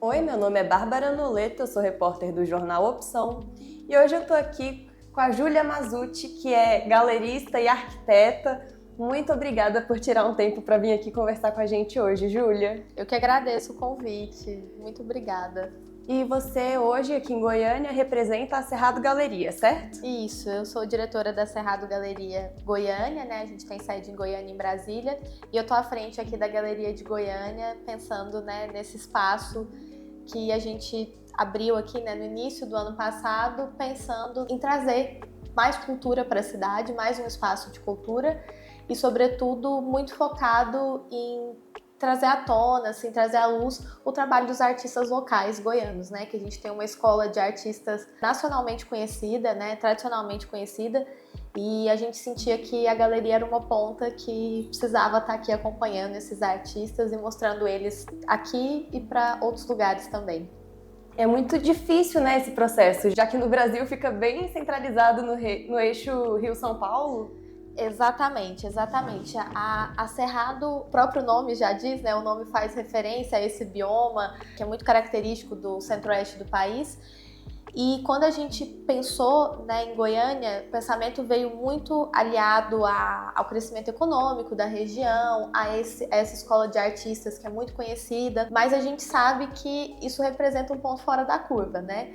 Oi, meu nome é Bárbara Noleto, eu sou repórter do jornal Opção e hoje eu tô aqui com a Júlia Mazzucci, que é galerista e arquiteta. Muito obrigada por tirar um tempo para vir aqui conversar com a gente hoje, Júlia. Eu que agradeço o convite, muito obrigada. E você hoje aqui em Goiânia representa a Cerrado Galeria, certo? Isso, eu sou diretora da Cerrado Galeria Goiânia, né? A gente tem sede em Goiânia e em Brasília, e eu tô à frente aqui da Galeria de Goiânia, pensando, né, nesse espaço que a gente abriu aqui, né, no início do ano passado, pensando em trazer mais cultura para a cidade, mais um espaço de cultura e, sobretudo, muito focado em trazer à tona, assim, trazer à luz o trabalho dos artistas locais goianos, né? Que a gente tem uma escola de artistas nacionalmente conhecida, né? Tradicionalmente conhecida, e a gente sentia que a galeria era uma ponta que precisava estar aqui acompanhando esses artistas e mostrando eles aqui e para outros lugares também. É muito difícil, né, esse processo, já que no Brasil fica bem centralizado no eixo Rio-São Paulo. Exatamente. A Cerrado, o próprio nome já diz, né? O nome faz referência a esse bioma que é muito característico do centro-oeste do país. E quando a gente pensou, né, em Goiânia, o pensamento veio muito aliado ao crescimento econômico da região, a essa escola de artistas que é muito conhecida, mas a gente sabe que isso representa um ponto fora da curva, né?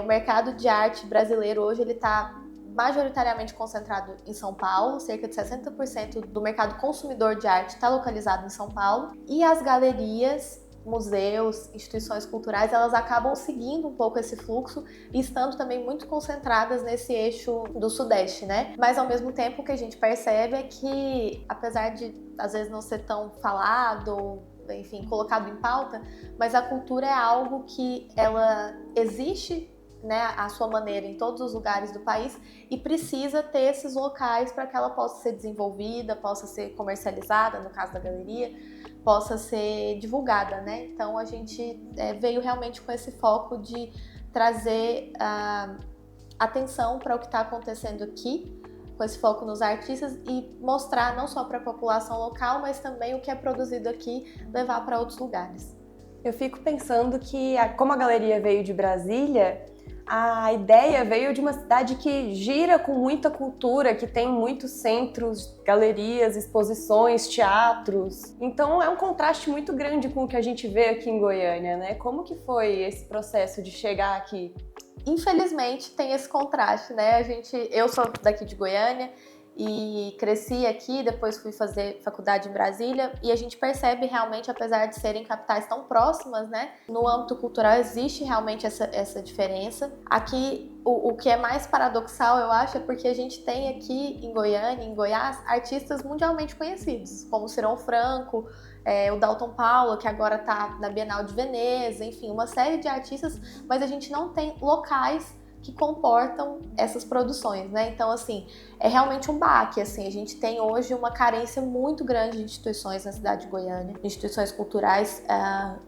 O mercado de arte brasileiro hoje ele está majoritariamente concentrado em São Paulo, cerca de 60% do mercado consumidor de arte está localizado em São Paulo, e as galerias, museus, instituições culturais, elas acabam seguindo um pouco esse fluxo e estando também muito concentradas nesse eixo do Sudeste, né? Mas ao mesmo tempo o que a gente percebe é que, apesar de às vezes não ser tão falado, enfim, colocado em pauta, mas a cultura é algo que ela existe, né, a sua maneira em todos os lugares do país e precisa ter esses locais para que ela possa ser desenvolvida, possa ser comercializada, no caso da galeria, possa ser divulgada, né? Então a gente veio realmente com esse foco de trazer atenção para o que está acontecendo aqui, com esse foco nos artistas e mostrar não só para a população local, mas também o que é produzido aqui, levar para outros lugares. Eu fico pensando que, como a galeria veio de Brasília, a ideia veio de uma cidade que gira com muita cultura, que tem muitos centros, galerias, exposições, teatros. Então é um contraste muito grande com o que a gente vê aqui em Goiânia, né? Como que foi esse processo de chegar aqui? Infelizmente tem esse contraste, né? Eu sou daqui de Goiânia e cresci aqui, depois fui fazer faculdade em Brasília, e a gente percebe realmente, apesar de serem capitais tão próximas, né, no âmbito cultural existe realmente essa diferença. Aqui, o que é mais paradoxal, eu acho, é porque a gente tem aqui em Goiânia, em Goiás, artistas mundialmente conhecidos, como o Cirão Franco, o Dalton Paulo, que agora está na Bienal de Veneza, enfim, uma série de artistas, mas a gente não tem locais que comportam essas produções, né? Então, assim, é realmente um baque, assim, a gente tem hoje uma carência muito grande de instituições na cidade de Goiânia, instituições culturais,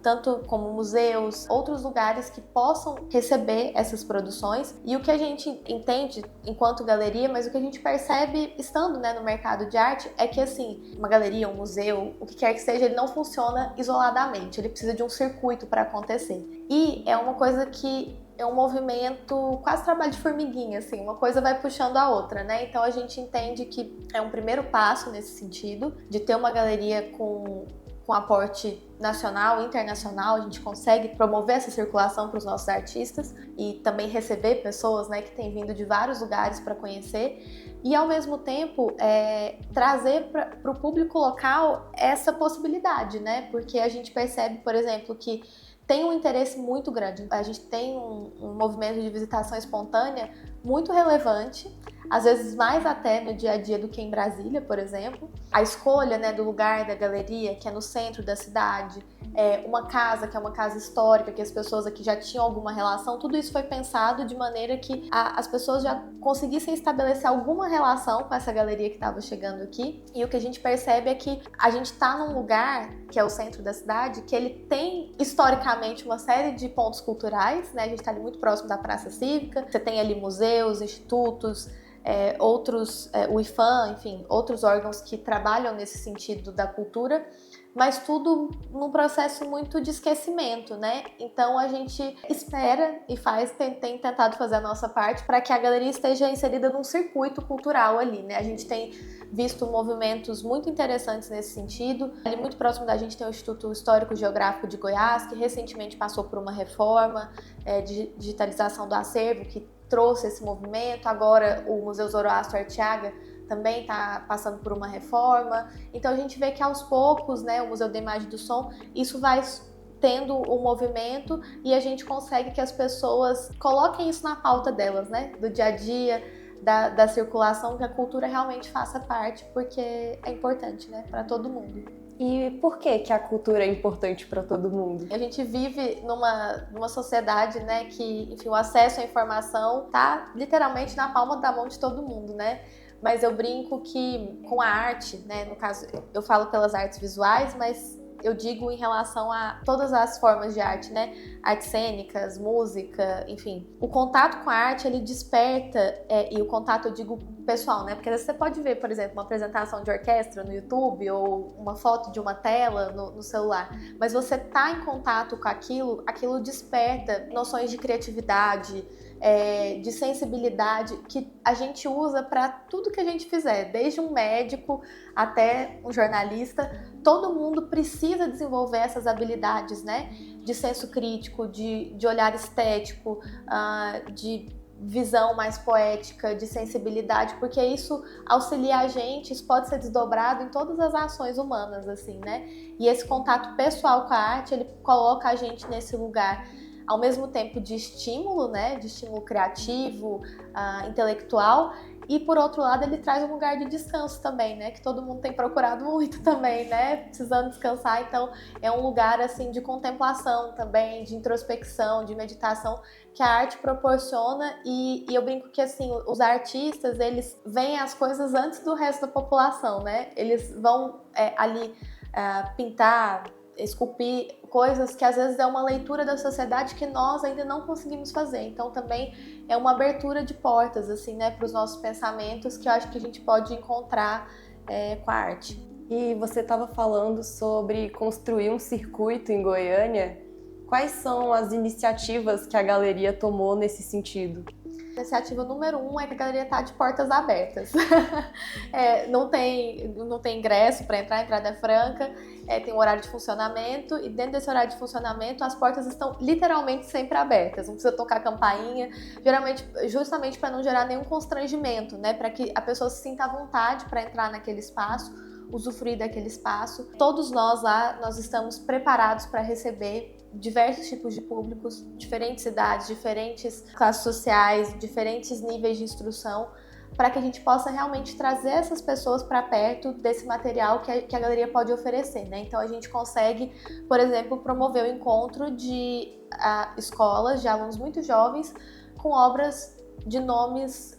tanto como museus, outros lugares que possam receber essas produções, e o que a gente entende enquanto galeria, mas o que a gente percebe estando, né, no mercado de arte, é que, assim, uma galeria, um museu, o que quer que seja, ele não funciona isoladamente, ele precisa de um circuito para acontecer. E é uma coisa que é um movimento, quase trabalho de formiguinha, assim, uma coisa vai puxando a outra, né? Então a gente entende que é um primeiro passo nesse sentido, de ter uma galeria com aporte nacional e internacional, a gente consegue promover essa circulação para os nossos artistas e também receber pessoas, né, que têm vindo de vários lugares para conhecer e, ao mesmo tempo, trazer para o público local essa possibilidade, né? Porque a gente percebe, por exemplo, que tem um interesse muito grande. A gente tem um movimento de visitação espontânea muito relevante, às vezes mais até no dia a dia do que em Brasília, por exemplo. A escolha, né, do lugar da galeria, que é no centro da cidade, uma casa que é uma casa histórica, que as pessoas aqui já tinham alguma relação, tudo isso foi pensado de maneira que as pessoas já conseguissem estabelecer alguma relação com essa galeria que estava chegando aqui. E o que a gente percebe é que a gente está num lugar, que é o centro da cidade, que ele tem historicamente uma série de pontos culturais, né? A gente está ali muito próximo da Praça Cívica, você tem ali museus, institutos, o IPHAN, enfim, outros órgãos que trabalham nesse sentido da cultura, mas tudo num processo muito de esquecimento, né? Então a gente espera e tem tentado fazer a nossa parte para que a galeria esteja inserida num circuito cultural ali, né? A gente tem visto movimentos muito interessantes nesse sentido. Ali muito próximo da gente tem o Instituto Histórico Geográfico de Goiás, que recentemente passou por uma reforma de digitalização do acervo, que trouxe esse movimento. Agora o Museu Zoroastro Arteaga também está passando por uma reforma. Então a gente vê que aos poucos, né, o Museu da Imagem e do Som, isso vai tendo um movimento e a gente consegue que as pessoas coloquem isso na pauta delas, né, do dia a dia, da circulação, que a cultura realmente faça parte, porque é importante, né, para todo mundo. E por que a cultura é importante para todo mundo? A gente vive numa sociedade, né, que, enfim, o acesso à informação tá literalmente na palma da mão de todo mundo, né? Mas eu brinco que com a arte, né, no caso eu falo pelas artes visuais, mas eu digo em relação a todas as formas de arte, né? Artes cênicas, música, enfim. O contato com a arte, ele desperta, e o contato eu digo pessoal, né? Porque às vezes você pode ver, por exemplo, uma apresentação de orquestra no YouTube ou uma foto de uma tela no celular, mas você tá em contato com aquilo desperta noções de criatividade, de sensibilidade que a gente usa para tudo que a gente fizer, desde um médico até um jornalista. Todo mundo precisa desenvolver essas habilidades, né? De senso crítico, de olhar estético, de visão mais poética, de sensibilidade, porque isso auxilia a gente, isso pode ser desdobrado em todas as ações humanas, assim, né? E esse contato pessoal com a arte, ele coloca a gente nesse lugar ao mesmo tempo de estímulo, né, de estímulo criativo, intelectual, e por outro lado ele traz um lugar de descanso também, né, que todo mundo tem procurado muito também, né, precisando descansar. Então é um lugar assim de contemplação também, de introspecção, de meditação, que a arte proporciona. E eu brinco que assim, os artistas, eles veem as coisas antes do resto da população, né, eles vão ali pintar, esculpir coisas que às vezes é uma leitura da sociedade que nós ainda não conseguimos fazer. Então também é uma abertura de portas, assim, né, para os nossos pensamentos, que eu acho que a gente pode encontrar com a arte. E você estava falando sobre construir um circuito em Goiânia. Quais são as iniciativas que a galeria tomou nesse sentido? A iniciativa número 1 é que a galeria está de portas abertas. Não tem ingresso para entrar, a entrada é franca, tem um horário de funcionamento, e dentro desse horário de funcionamento as portas estão literalmente sempre abertas, não precisa tocar campainha, geralmente, justamente para não gerar nenhum constrangimento, né? Para que a pessoa se sinta à vontade para entrar naquele espaço, usufruir daquele espaço. Todos nós lá, nós estamos preparados para receber diversos tipos de públicos, diferentes idades, diferentes classes sociais, diferentes níveis de instrução, para que a gente possa realmente trazer essas pessoas para perto desse material que a galeria pode oferecer, né? Então a gente consegue, por exemplo, promover o encontro de escolas de alunos muito jovens com obras de nomes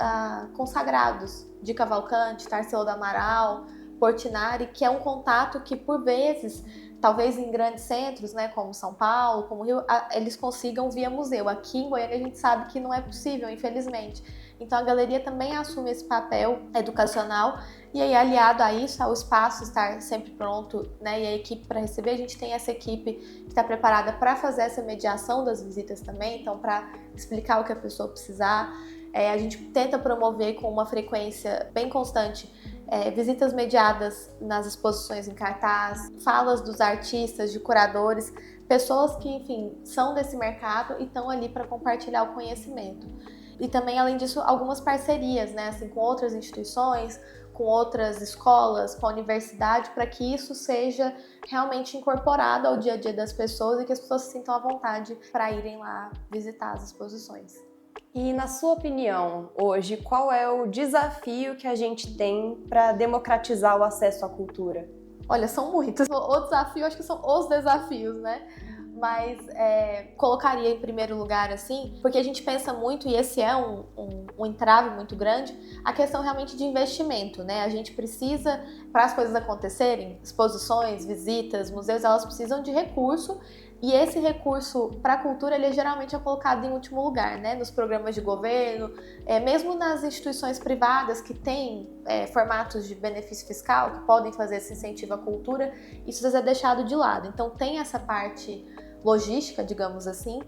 consagrados, de Cavalcante, Tarsila do Amaral, Portinari, que é um contato que por vezes, talvez em grandes centros, né, como São Paulo, como Rio, eles consigam via museu. Aqui em Goiânia a gente sabe que não é possível, infelizmente. Então a galeria também assume esse papel educacional, e aí aliado a isso, ao espaço estar sempre pronto, né, e a equipe para receber, a gente tem essa equipe que está preparada para fazer essa mediação das visitas também, então para explicar o que a pessoa precisar. A gente tenta promover com uma frequência bem constante visitas mediadas nas exposições em cartaz, falas dos artistas, de curadores, pessoas que, enfim, são desse mercado e estão ali para compartilhar o conhecimento. E também, além disso, algumas parcerias, né, assim, com outras instituições, com outras escolas, com a universidade, para que isso seja realmente incorporado ao dia a dia das pessoas e que as pessoas se sintam à vontade para irem lá visitar as exposições. E, na sua opinião, hoje, qual é o desafio que a gente tem para democratizar o acesso à cultura? Olha, são muitos. O desafio, acho que são os desafios, né? Mas colocaria em primeiro lugar, assim, porque a gente pensa muito, e esse é um entrave muito grande, a questão realmente de investimento, né? A gente precisa, para as coisas acontecerem, exposições, visitas, museus, elas precisam de recurso, E esse recurso para a cultura, ele geralmente é colocado em último lugar, né? Nos programas de governo, mesmo nas instituições privadas que têm formatos de benefício fiscal, que podem fazer esse incentivo à cultura, isso às vezes é deixado de lado. Então tem essa parte logística, digamos assim,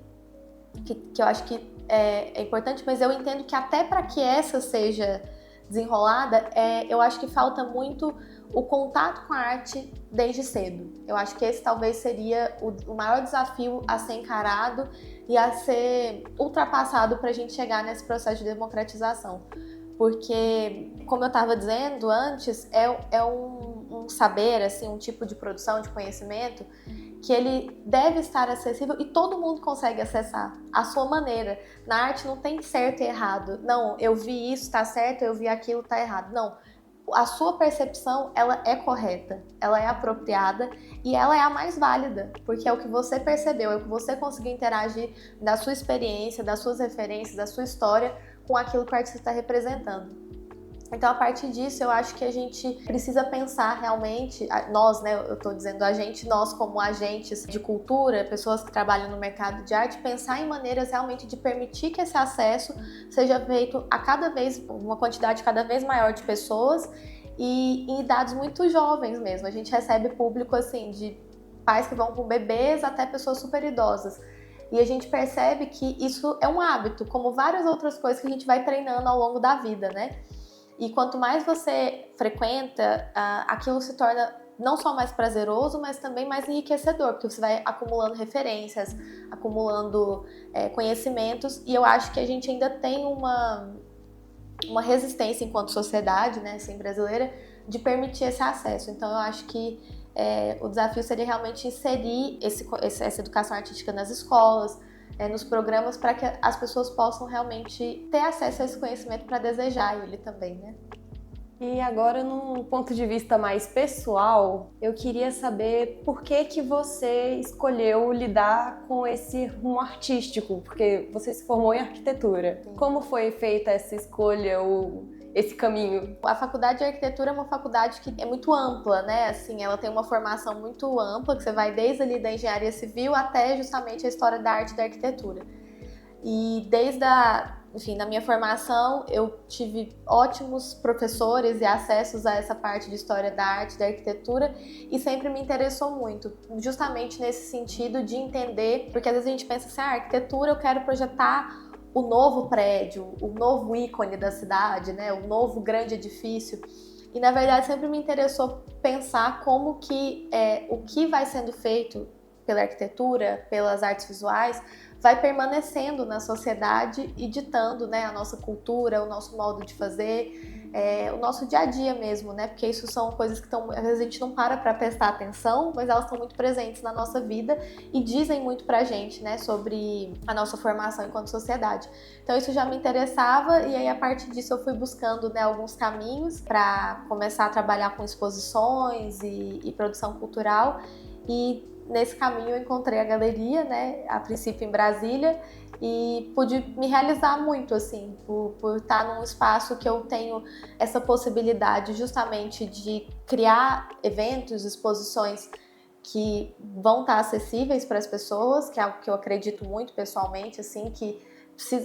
que eu acho que é importante, mas eu entendo que até para que essa seja desenrolada, eu acho que falta muito o contato com a arte desde cedo. Eu acho que esse talvez seria o maior desafio a ser encarado e a ser ultrapassado para a gente chegar nesse processo de democratização. Porque, como eu estava dizendo antes, é um saber, assim, um tipo de produção, de conhecimento, que ele deve estar acessível e todo mundo consegue acessar à sua maneira. Na arte não tem certo e errado. Não, eu vi isso, tá certo, eu vi aquilo, tá errado. Não. A sua percepção, ela é correta, ela é apropriada e ela é a mais válida, porque é o que você percebeu, é o que você conseguiu interagir da sua experiência, das suas referências, da sua história com aquilo que o artista está representando. Então, a partir disso, eu acho que a gente precisa pensar realmente, nós, né, eu tô dizendo a gente, nós como agentes de cultura, pessoas que trabalham no mercado de arte, pensar em maneiras realmente de permitir que esse acesso seja feito a cada vez, uma quantidade cada vez maior de pessoas e em idades muito jovens mesmo. A gente recebe público, assim, de pais que vão com bebês até pessoas super idosas. E a gente percebe que isso é um hábito, como várias outras coisas que a gente vai treinando ao longo da vida, né? E quanto mais você frequenta, aquilo se torna não só mais prazeroso, mas também mais enriquecedor, porque você vai acumulando referências, acumulando conhecimentos, e eu acho que a gente ainda tem uma resistência enquanto sociedade, né, assim, brasileira, de permitir esse acesso. Então eu acho que o desafio seria realmente inserir essa educação artística nas escolas, nos programas, para que as pessoas possam realmente ter acesso a esse conhecimento para desejar ele também, né? E agora, num ponto de vista mais pessoal, eu queria saber por que você escolheu lidar com esse rumo artístico, porque você se formou em arquitetura. Sim. Como foi feita essa escolha, esse caminho? A faculdade de arquitetura é uma faculdade que é muito ampla, né? Assim, ela tem uma formação muito ampla, que você vai desde ali da engenharia civil até justamente a história da arte e da arquitetura. E desde na minha formação, eu tive ótimos professores e acessos a essa parte de história da arte e da arquitetura e sempre me interessou muito, justamente nesse sentido de entender, porque às vezes a gente pensa assim, arquitetura, eu quero projetar o novo prédio, o novo ícone da cidade, né, o novo grande edifício. E na verdade sempre me interessou pensar como que o que vai sendo feito pela arquitetura, pelas artes visuais, vai permanecendo na sociedade e ditando, né, a nossa cultura, o nosso modo de fazer, o nosso dia a dia mesmo, né? Porque isso são coisas que às vezes a gente não para prestar atenção, mas elas estão muito presentes na nossa vida e dizem muito pra gente, né, sobre a nossa formação enquanto sociedade. Então isso já me interessava e aí a partir disso eu fui buscando, né, alguns caminhos para começar a trabalhar com exposições e produção cultural e nesse caminho eu encontrei a galeria, né, a princípio em Brasília, e pude me realizar muito, assim, por estar num espaço que eu tenho essa possibilidade justamente de criar eventos, exposições que vão estar acessíveis para as pessoas, que é algo que eu acredito muito pessoalmente, assim, que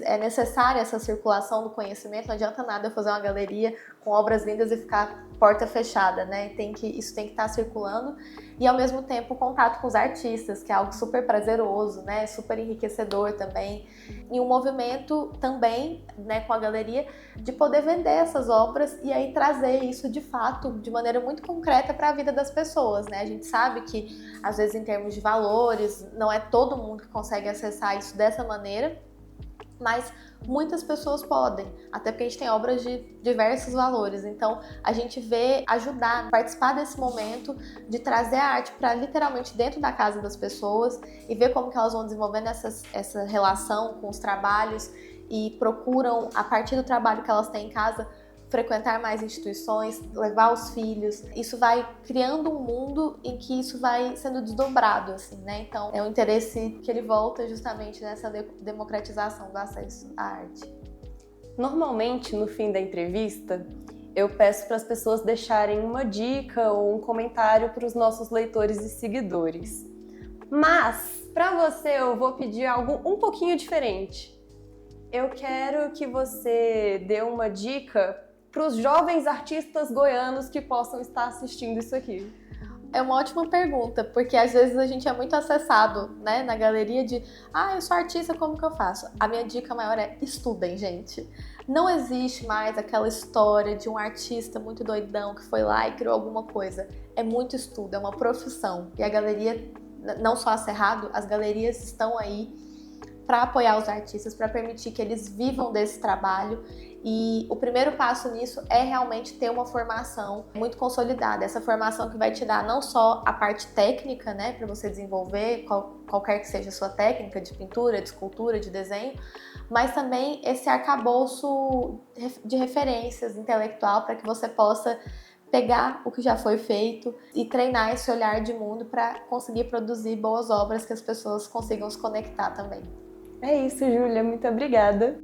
é necessária essa circulação do conhecimento, não adianta nada eu fazer uma galeria com obras lindas e ficar porta fechada, né? Isso tem que estar circulando e ao mesmo tempo o contato com os artistas, que é algo super prazeroso, né? Super enriquecedor também. E um movimento também, né, com a galeria, de poder vender essas obras e aí trazer isso de fato, de maneira muito concreta para a vida das pessoas, né? A gente sabe que às vezes em termos de valores, não é todo mundo que consegue acessar isso dessa maneira, mas muitas pessoas podem, até porque a gente tem obras de diversos valores. Então, a gente vê ajudar, participar desse momento de trazer a arte para literalmente dentro da casa das pessoas e ver como que elas vão desenvolvendo essa relação com os trabalhos e procuram, a partir do trabalho que elas têm em casa, frequentar mais instituições, levar os filhos. Isso vai criando um mundo em que isso vai sendo desdobrado, assim, né? Então, é um interesse que ele volta justamente nessa democratização do acesso à arte. Normalmente, no fim da entrevista, eu peço para as pessoas deixarem uma dica ou um comentário para os nossos leitores e seguidores. Mas Para você, eu vou pedir algo um pouquinho diferente. Eu quero que você dê uma dica para os jovens artistas goianos que possam estar assistindo isso aqui. É uma ótima pergunta, porque às vezes a gente é muito acessado, né, na galeria de eu sou artista, como que eu faço? A minha dica maior é estudem, gente. Não existe mais aquela história de um artista muito doidão que foi lá e criou alguma coisa. É muito estudo, é uma profissão. E a galeria, não só a Cerrado, as galerias estão aí para apoiar os artistas, para permitir que eles vivam desse trabalho. E o primeiro passo nisso é realmente ter uma formação muito consolidada. Essa formação que vai te dar não só a parte técnica, né, para você desenvolver qualquer que seja a sua técnica de pintura, de escultura, de desenho, mas também esse arcabouço de referências intelectual para que você possa pegar o que já foi feito e treinar esse olhar de mundo para conseguir produzir boas obras que as pessoas consigam se conectar também. É isso, Júlia. Muito obrigada.